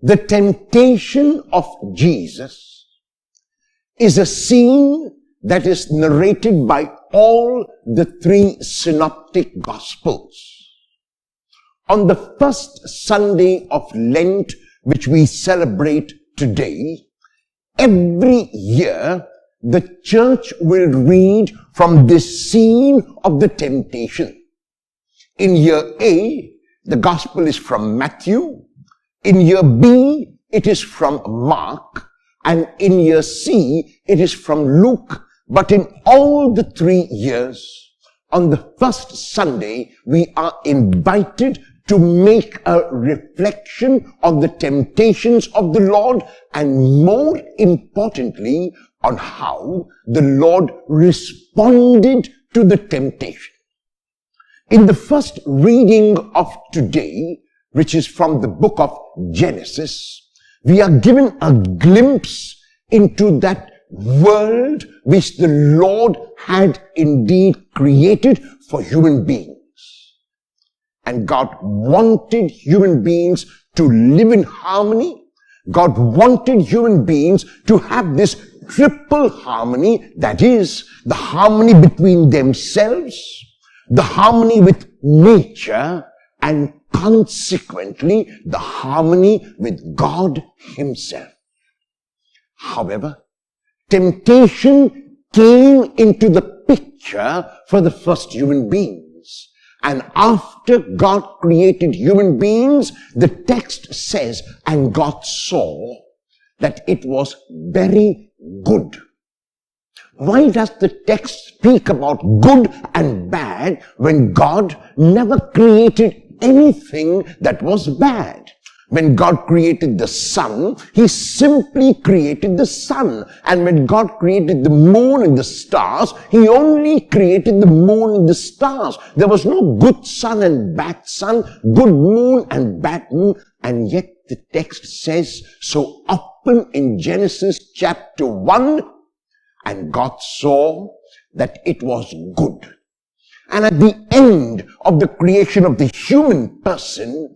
The temptation of Jesus is a scene that is narrated by all the three synoptic gospels. On the first Sunday of Lent, which we celebrate today, every year the church will read from this scene of the temptation. In year A, the gospel is from Matthew. In year B, it is from Mark. And in year C, it is from Luke. But in all the 3 years, on the first Sunday, we are invited to make a reflection on the temptations of the Lord, and more importantly, on how the Lord responded to the temptation. In the first reading of today, which is from the book of Genesis, we are given a glimpse into that world which the Lord had indeed created for human beings. And God wanted human beings to live in harmony. God wanted human beings to have this triple harmony, that is, the harmony between themselves, the harmony with nature, and consequently, the harmony with God Himself. However, temptation came into the picture for the first human beings. And after God created human beings, the text says, and God saw that it was very good. Why does the text speak about good and bad when God never created anything that was bad? When God created the sun, He simply created the sun. And when God created the moon and the stars, He only created the moon and the stars. There was no good sun and bad sun, good moon and bad moon. And yet the text says so often in Genesis chapter 1, and God saw that it was good. And at the end of the creation of the human person,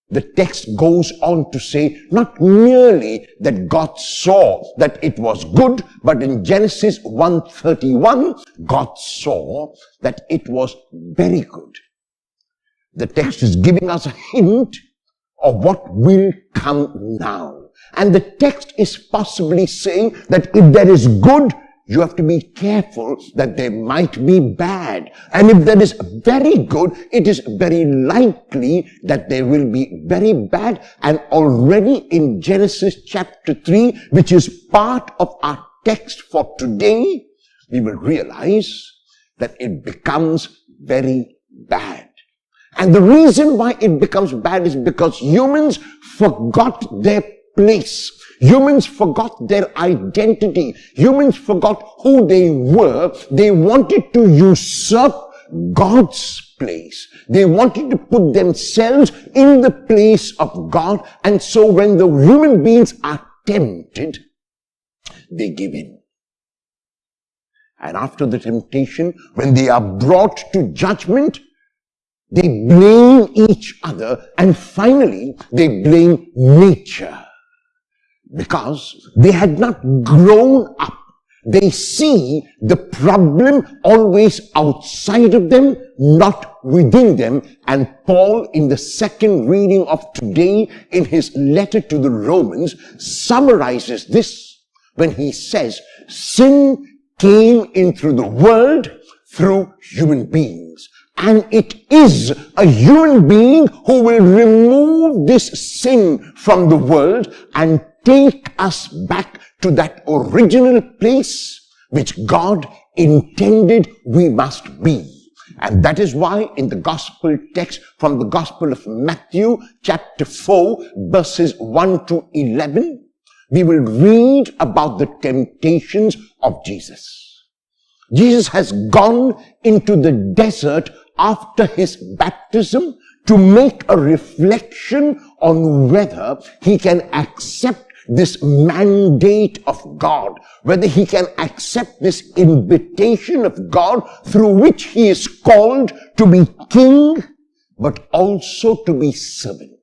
the text goes on to say not merely that God saw that it was good, but in Genesis 1:31, God saw that it was very good. The text is giving us a hint of what will come now. And the text is possibly saying that if there is good, you have to be careful that there might be bad. And if there is very good, it is very likely that there will be very bad. And already in Genesis chapter 3, which is part of our text for today, we will realize that it becomes very bad. And the reason why it becomes bad is because humans forgot their place. Humans forgot their identity. Humans forgot who they were. They wanted to usurp God's place. They wanted to put themselves in the place of God. And so when the human beings are tempted, they give in. And after the temptation, when they are brought to judgment, they blame each other. And finally, they blame nature. Because they had not grown up. They see the problem always outside of them, not within them. And Paul, in the second reading of today, in his letter to the Romans, summarizes this when he says, sin came into the world through human beings. And it is a human being who will remove this sin from the world and take us back to that original place which God intended we must be. And that is why in the gospel text from the Gospel of Matthew chapter 4 verses 1 to 11, we will read about the temptations of Jesus. Jesus has gone into the desert after his baptism to make a reflection on whether he can accept this mandate of God, whether he can accept this invitation of God through which he is called to be king, but also to be servant.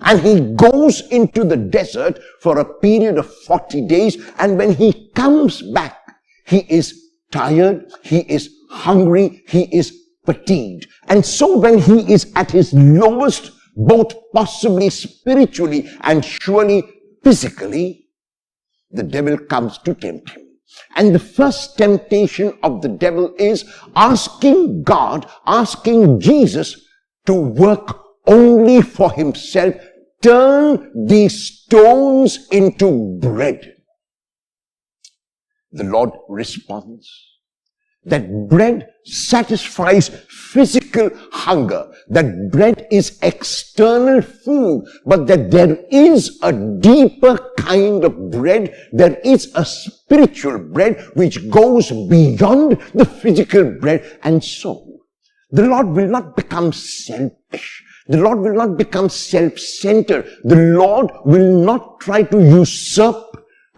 And he goes into the desert for a period of 40 days. And when he comes back, he is tired, he is hungry, he is fatigued. And so when he is at his lowest, both possibly spiritually and surely physically, the devil comes to tempt him. And the first temptation of the devil is asking God, asking Jesus to work only for himself. Turn these stones into bread. The Lord responds that bread satisfies physical hunger, that bread is external food, but that there is a deeper kind of bread. There is a spiritual bread which goes beyond the physical bread. And so the Lord will not become selfish. The Lord will not become self-centered. The Lord will not try to usurp,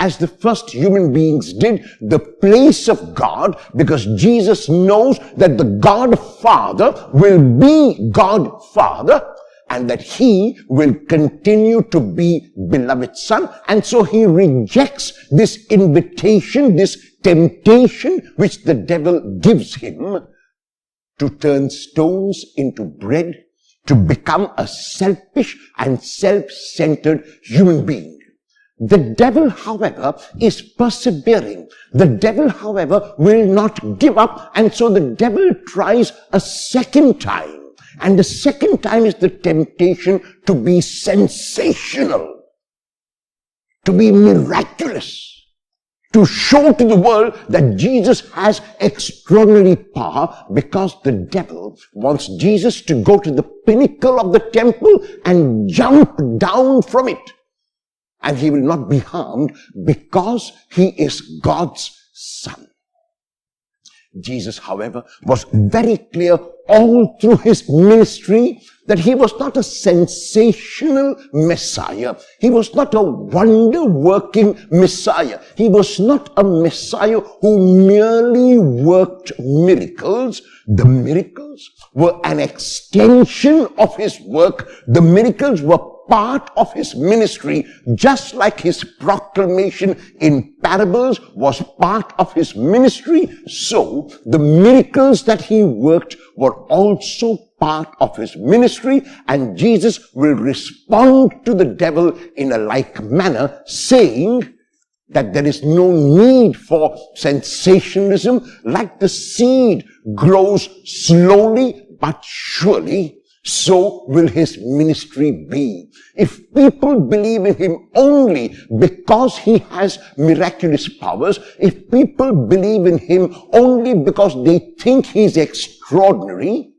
as the first human beings did, the place of God, because Jesus knows that the God Father will be God Father and that he will continue to be beloved Son. And so he rejects this invitation, this temptation which the devil gives him to turn stones into bread, to become a selfish and self-centered human being. The devil, however, is persevering. The devil, however, will not give up. And so the devil tries a second time. And the second time is the temptation to be sensational, to be miraculous, to show to the world that Jesus has extraordinary power, because the devil wants Jesus to go to the pinnacle of the temple and jump down from it. And he will not be harmed because he is God's Son. Jesus, however, was very clear all through his ministry that he was not a sensational Messiah. He was not a wonder-working Messiah. He was not a Messiah who merely worked miracles. The miracles were an extension of his work. The miracles were part of his ministry, just like his proclamation in parables was part of his ministry. So the miracles that he worked were also part of his ministry, and Jesus will respond to the devil in a like manner, saying that there is no need for sensationalism. Like the seed grows slowly but surely, so will his ministry be. If people believe in him only because he has miraculous powers, if people believe in him only because they think he's extraordinary,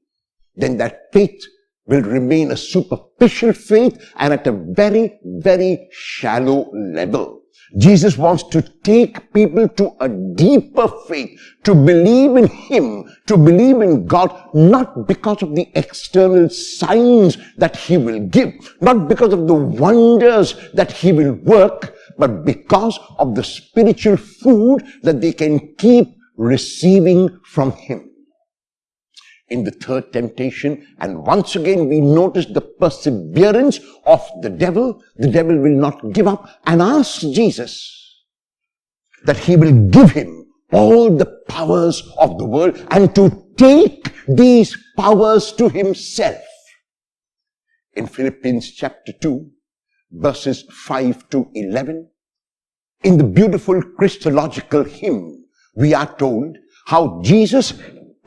then that faith will remain a superficial faith and at a very, very shallow level. Jesus wants to take people to a deeper faith, to believe in him, to believe in God, not because of the external signs that he will give, not because of the wonders that he will work, but because of the spiritual food that they can keep receiving from him. In the third temptation, and once again we notice the perseverance of the devil. The devil will not give up and ask Jesus that he will give him all the powers of the world and to take these powers to himself. In Philippians chapter 2, verses 5 to 11, in the beautiful Christological hymn, we are told how Jesus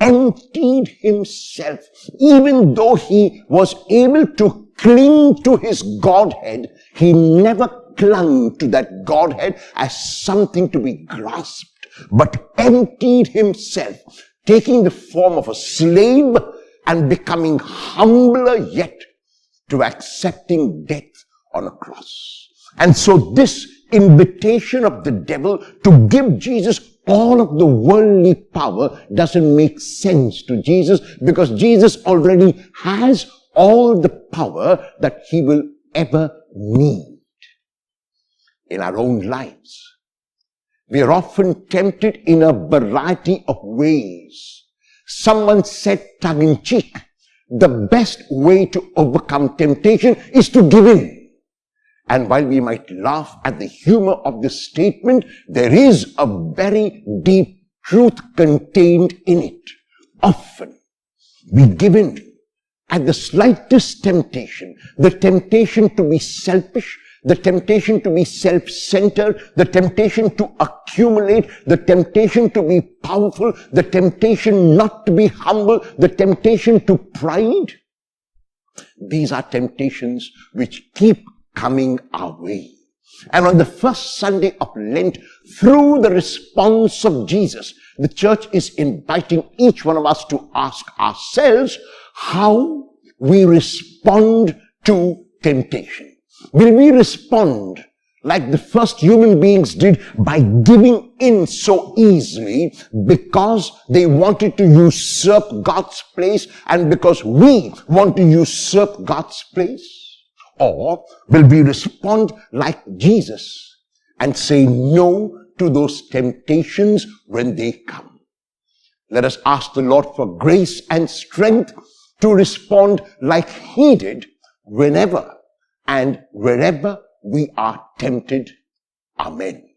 emptied himself. Even though he was able to cling to his Godhead, he never clung to that Godhead as something to be grasped, but emptied himself, taking the form of a slave and becoming humbler yet, to accepting death on a cross. And so this invitation of the devil to give Jesus all of the worldly power doesn't make sense to Jesus, because Jesus already has all the power that he will ever need. In our own lives, we are often tempted in a variety of ways. Someone said tongue-in-cheek the best way to overcome temptation is to give in. And while we might laugh at the humor of this statement, there is a very deep truth contained in it. Often we give in at the slightest temptation, the temptation to be selfish, the temptation to be self-centered, the temptation to accumulate, the temptation to be powerful, the temptation not to be humble, the temptation to pride. These are temptations which keep coming our way. And on the first Sunday of Lent, through the response of Jesus, the church is inviting each one of us to ask ourselves how we respond to temptation. Will we respond like the first human beings did by giving in so easily because they wanted to usurp God's place and because we want to usurp God's place? Or will we respond like Jesus and say no to those temptations when they come? Let us ask the Lord for grace and strength to respond like He did whenever and wherever we are tempted. Amen.